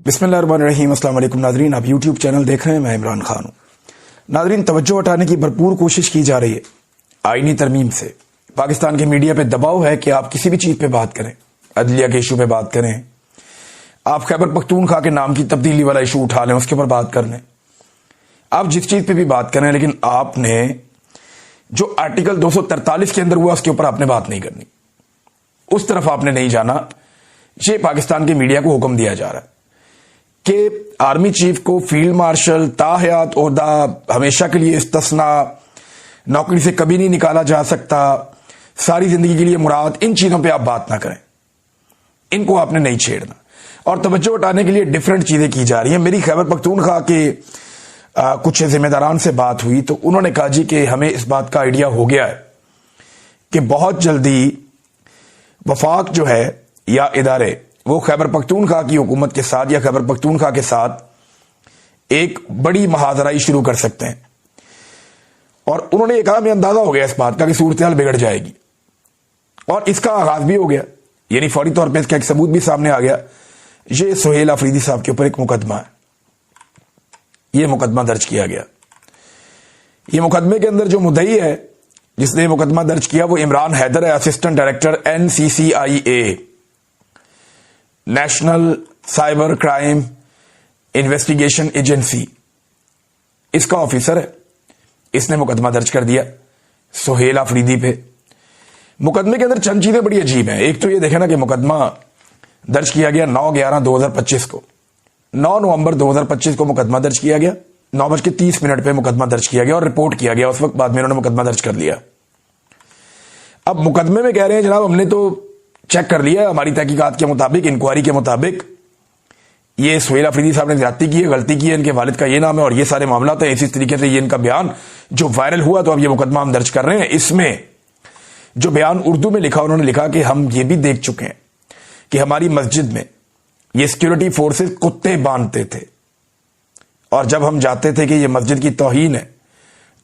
बिस्मिल्लाहिर्रहमानिर्रहीम। अस्सलाम वालेकुम नाज़रीन, आप यूट्यूब चैनल देख रहे हैं, मैं इमरान खान हूँ। नाज़रीन, तवज्जो हटाने की भरपूर कोशिश की जा रही है आईनी तरमीम से। पाकिस्तान के मीडिया पे दबाव है कि आप किसी भी चीज़ पे बात करें, अदलिया के इशू पे बात करें, आप खैबर पख्तूनख्वा के नाम की तब्दीली वाला इशू उठा लें, उसके ऊपर बात कर लें, आप जिस चीज़ पे भी बात करें, लेकिन आपने जो आर्टिकल 243 के अंदर हुआ उसके ऊपर आपने बात नहीं करनी, उस तरफ आपने नहीं जाना। ये पाकिस्तान के मीडिया को हुक्म दिया जा रहा है कि आर्मी चीफ को फील्ड मार्शल ताहयात ओहदा हमेशा के लिए इस्तिस्ना, नौकरी से कभी नहीं निकाला जा सकता, सारी जिंदगी के लिए मुराद, इन चीजों पे आप बात ना करें, इनको आपने नहीं छेड़ना। और तवज्जो हटाने के लिए डिफरेंट चीजें की जा रही हैं। मेरी खैबर पख्तूनख्वा के कुछ जिम्मेदारान से बात हुई तो उन्होंने कहा जी कि हमें इस बात का आइडिया हो गया है कि बहुत जल्दी वफाक जो है या इदारे वो खैबर पख्तूनख्वा की हुकूमत के साथ या खैबर पख्तूनख्वा के साथ एक बड़ी महाजराई शुरू कर सकते हैं। और उन्होंने कहा हमें अंदाजा हो गया इस बात का कि सूरत हाल बिगड़ जाएगी, और इसका आगाज भी हो गया, यानी फौरी तौर पर इसका एक सबूत भी सामने आ गया। ये सुहेल अफरीदी साहब के ऊपर एक मुकदमा है, यह मुकदमा दर्ज किया गया। यह मुकदमे के अंदर जो मुद्दई है जिसने मुकदमा दर्ज किया वो इमरान हैदर है, assistant director NCCIA, national cyber crime investigation agency, इसका ऑफिसर है। इसने मुकदमा दर्ज कर दिया सुहेल अफरीदी पे। मुकदमे के अंदर चंद चीजें बड़ी अजीब हैं। एक तो ये देखे ना कि मुकदमा दर्ज किया गया 9/11/2025 को, 9 नवंबर 2025 को मुकदमा दर्ज किया गया, 9:30 पे मुकदमा दर्ज किया गया और रिपोर्ट किया गया। उस वक्त बाद में उन्होंने मुकदमा दर्ज कर लिया। अब मुकदमे में कह रहे हैं जनाब हमने तो चेक कर लिया, हमारी तहकीकात के मुताबिक, इंक्वायरी के मुताबिक ये सुहेल अफरीदी साहब ने ज्यादती की है, गलती की है, इनके वालिद का ये नाम है और ये सारे मामला है। इसी तरीके से ये इनका बयान जो वायरल हुआ तो अब ये मुकदमा हम दर्ज कर रहे हैं। इसमें जो बयान उर्दू में लिखा, उन्होंने लिखा कि हम ये भी देख चुके हैं कि हमारी मस्जिद में ये सिक्योरिटी फोर्सेस कुत्ते बांधते थे, और जब हम जाते थे कि ये मस्जिद की तौहीन है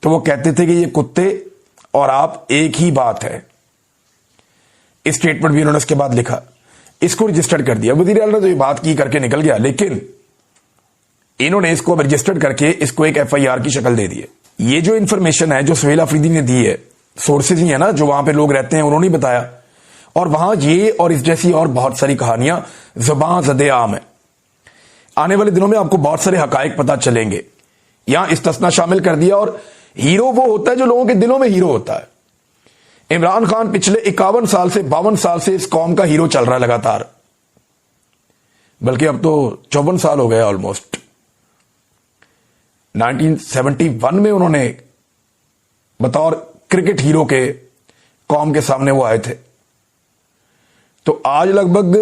तो वो कहते थे कि ये कुत्ते और आप एक ही बात है। इस स्टेटमेंट भी उन्होंने उसके बाद लिखा, इसको रजिस्टर्ड कर दिया। वजीर आला ने तो ये बात की करके निकल गया, लेकिन इन्होंने इसको रजिस्टर्ड करके इसको एक FIR की शक्ल दे दी है। ये जो इंफॉर्मेशन है जो सुहेल अफरीदी ने दी है, सोर्सेज ही है ना जो वहां पे लोग रहते हैं, उन्होंने बताया, और वहां ये और इस जैसी और बहुत सारी कहानियां ज़बां ज़दे आम है। आने वाले दिनों में आपको बहुत सारे हकायक पता चलेंगे। यहां इस्तिस्ना शामिल कर दिया, और हीरो वो होता है जो लोगों के दिलों में हीरो होता है। इमरान खान पिछले 51 साल से 52 साल से इस कौम का हीरो चल रहा है लगातार, बल्कि अब तो 54 साल हो गए ऑलमोस्ट। 1971 में उन्होंने बतौर क्रिकेट हीरो के कौम के सामने वो आए थे, तो आज लगभग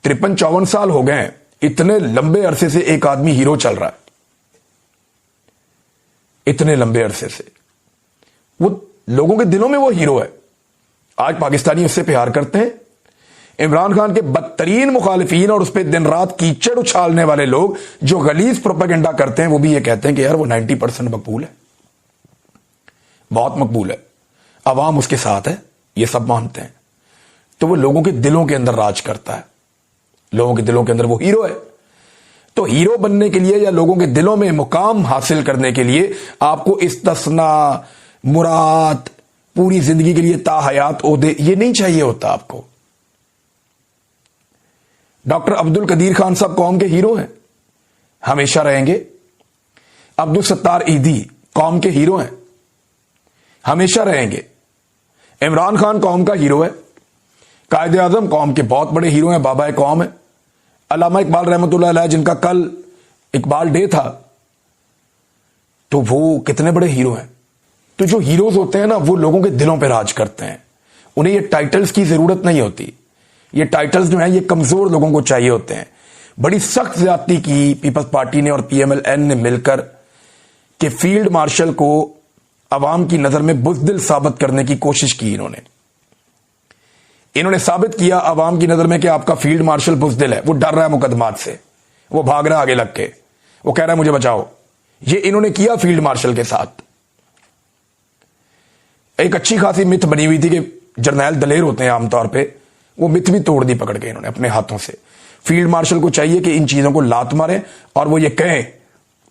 53-54 साल हो गए हैं। इतने लंबे अरसे से एक आदमी हीरो चल रहा है, इतने लंबे अरसे से वो लोगों के दिलों में वो हीरो है। आज पाकिस्तानी उससे प्यार करते हैं। इमरान खान के बदतरीन मुखालिफिन और उस पर दिन रात कीचड़ उछालने वाले लोग जो गलीज प्रोपेगेंडा करते हैं, वो भी ये कहते हैं कि यार वो 90% मकबूल है, बहुत मकबूल है, अवाम उसके साथ है, ये सब मानते हैं। तो वो लोगों के दिलों के अंदर राज करता है, लोगों के दिलों के अंदर वो हीरो है। तो हीरो बनने के लिए या लोगों के दिलों में मुकाम हासिल करने के लिए आपको इस्तिस्ना, मुराद, पूरी जिंदगी के लिए ताहयात ओहदे, ये नहीं चाहिए होता आपको। डॉक्टर अब्दुल कदीर खान साहब कौम के हीरो हैं, हमेशा रहेंगे। अब्दुल सत्तार ईदी कौम के हीरो हैं, हमेशा रहेंगे। इमरान खान कौम का हीरो है, कायदे आजम कौम के बहुत बड़े हीरो हैं, बाबा कौम है। अल्लामा इकबाल रहमतुल्लाह अलैह, जिनका कल इकबाल डे था, तो वो कितने बड़े हीरो हैं। तो जो हीरोज होते हैं ना, वो लोगों के दिलों पे राज करते हैं। उन्हें ये टाइटल्स की जरूरत नहीं होती। ये टाइटल्स जो हैं ये कमजोर लोगों को चाहिए होते हैं। बड़ी सख्त ज्यादती की पीपल्स पार्टी ने और PMLN ने मिलकर कि फील्ड मार्शल को अवाम की नजर में बुज़दिल साबित करने की कोशिश की। इन्होंने साबित किया अवाम की नजर में कि आपका फील्ड मार्शल बुज़दिल है, वो डर रहा है मुकदमात से, वो भाग रहा है आगे लग के, वो कह रहा है मुझे बचाओ। ये इन्होंने किया फील्ड मार्शल के साथ। एक अच्छी खासी मिथ बनी हुई थी कि जर्नैल दलेर होते हैं आमतौर पे, वो मिथ भी तोड़ दी पकड़ के इन्होंने अपने हाथों से। फील्ड मार्शल को चाहिए कि इन चीजों को लात मारे और वो ये कहें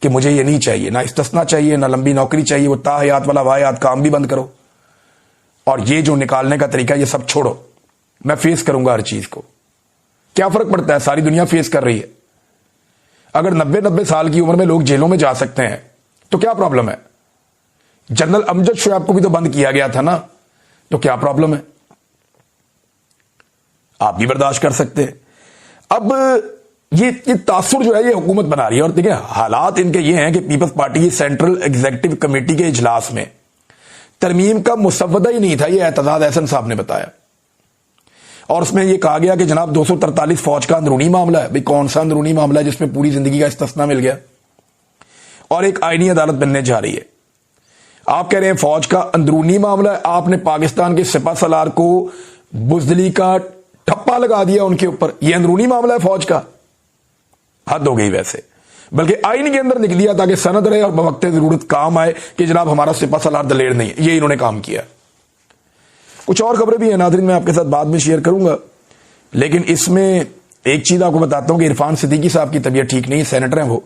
कि मुझे ये नहीं चाहिए, ना इस्तिस्ना चाहिए, ना लंबी नौकरी चाहिए, वो ताहयात वाला वाहयात काम भी बंद करो और ये जो निकालने का तरीका ये सब छोड़ो, मैं फेस करूंगा हर चीज को। क्या फर्क पड़ता है, सारी दुनिया फेस कर रही है। अगर 90-90 साल की उम्र में लोग जेलों में जा सकते हैं तो क्या प्रॉब्लम है? जनरल अमजद शोएब को भी तो बंद किया गया था ना, तो क्या प्रॉब्लम है? आप भी बर्दाश्त कर सकते हैं। अब ये तासुर जो है ये हुकूमत बना रही है। और देखिए हालात इनके ये हैं कि पीपल्स पार्टी की सेंट्रल एग्जीक्यूटिव कमेटी के इजलास में तरमीम का मुसव्वदा ही नहीं था, ये एतजाज एहसन साहब ने बताया। और उसमें यह कहा गया कि जनाब 243 फौज का अंदरूनी मामला है। भाई कौन सा अंदरूनी मामला है जिसमें पूरी जिंदगी का इस्तिस्ना मिल गया और एक आईनी अदालत बनने जा रही है। आप कह रहे हैं फौज का अंदरूनी मामला है, आपने पाकिस्तान के सिपा सलार को बुजदली का ठप्पा लगा दिया उनके ऊपर, यह अंदरूनी मामला है फौज का। हद हो गई वैसे, बल्कि आईन के अंदर लिख दिया ताकि सनद रहे और बवक्ते जरूरत काम आए कि जनाब हमारा सिपा सलार दलेर नहीं है। ये इन्होंने काम किया। कुछ और खबरें भी हैं नाज़रीन, मैं आपके साथ बाद में शेयर करूंगा, लेकिन इसमें एक चीज आपको बताता हूं कि इरफान सिद्दीकी साहब की तबीयत ठीक नहीं है, सेनेटर हैं वो।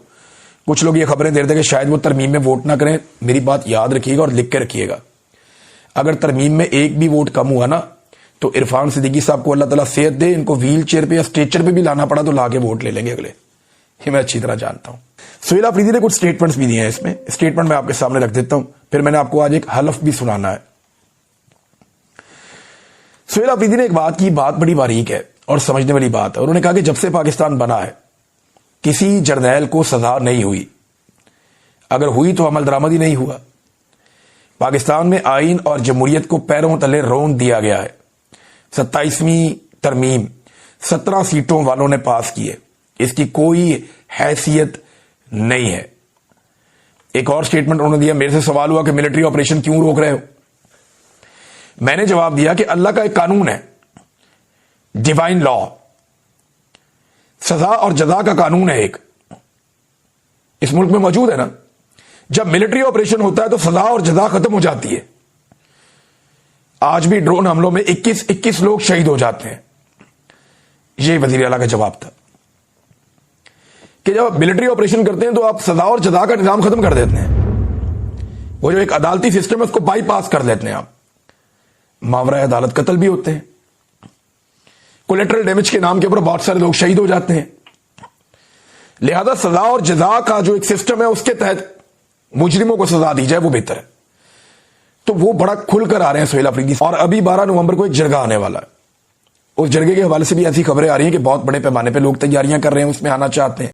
कुछ लोग ये खबरें दे रहे थे कि शायद वो तरमीम में वोट ना करें। मेरी बात याद रखिएगा और लिख के रखिएगा, अगर तरमीम में एक भी वोट कम हुआ ना तो इरफान सिद्दीकी साहब को अल्लाह ताला सेहत दे, इनको व्हील चेयर पे या स्ट्रेचर पे भी लाना पड़ा तो लाके वोट ले लेंगे अगले। ये मैं अच्छी तरह जानता हूं। सुहेल अफरीदी ने कुछ स्टेटमेंट्स भी दिए हैं, इसमें स्टेटमेंट मैं आपके सामने रख देता हूं, फिर मैंने आपको आज एक हलफ भी सुनाना है। सुहेल अफरीदी ने एक बात की, बात बड़ी बारीक है और समझने वाली बात है। उन्होंने कहा कि जब से पाकिस्तान बना है किसी जर्नैल को सजा नहीं हुई, अगर हुई तो अमल दरामद ही नहीं हुआ। पाकिस्तान में आईन और जमहूरियत को पैरों तले रौंद दिया गया है। 27वीं तरमीम 17 सीटों वालों ने पास की है, इसकी कोई हैसियत नहीं है। एक और स्टेटमेंट उन्होंने दिया, मेरे से सवाल हुआ कि मिलिट्री ऑपरेशन क्यों रोक रहे हो। मैंने जवाब दिया कि अल्लाह का एक कानून है, डिवाइन लॉ, सजा और जजा का कानून है एक, इस मुल्क में मौजूद है ना। जब मिलिट्री ऑपरेशन होता है तो सजा और जजा खत्म हो जाती है। आज भी ड्रोन हमलों में 21 लोग शहीद हो जाते हैं। यह वजीर आला का जवाब था कि जब मिलिट्री ऑपरेशन करते हैं तो आप सजा और जजा का निजाम खत्म कर देते हैं। वो जो एक अदालती सिस्टम है उसको बाईपास कर देते हैं आप। मावरा अदालत कत्ल भी होते हैं, कोलेटरल डैमेज के नाम के ऊपर बहुत सारे लोग शहीद हो जाते हैं। लिहाजा सजा और जजा का जो एक सिस्टम है उसके तहत मुजरिमों को सजा दी जाए वो बेहतर है। तो वो बड़ा खुलकर आ रहे हैं सुहेल अफरीदी। और अभी 12 नवंबर को एक जरगा आने वाला है, उस जरगे के हवाले से भी ऐसी खबरें आ रही हैं कि बहुत बड़े पैमाने पर लोग तैयारियां कर रहे हैं, उसमें आना चाहते हैं।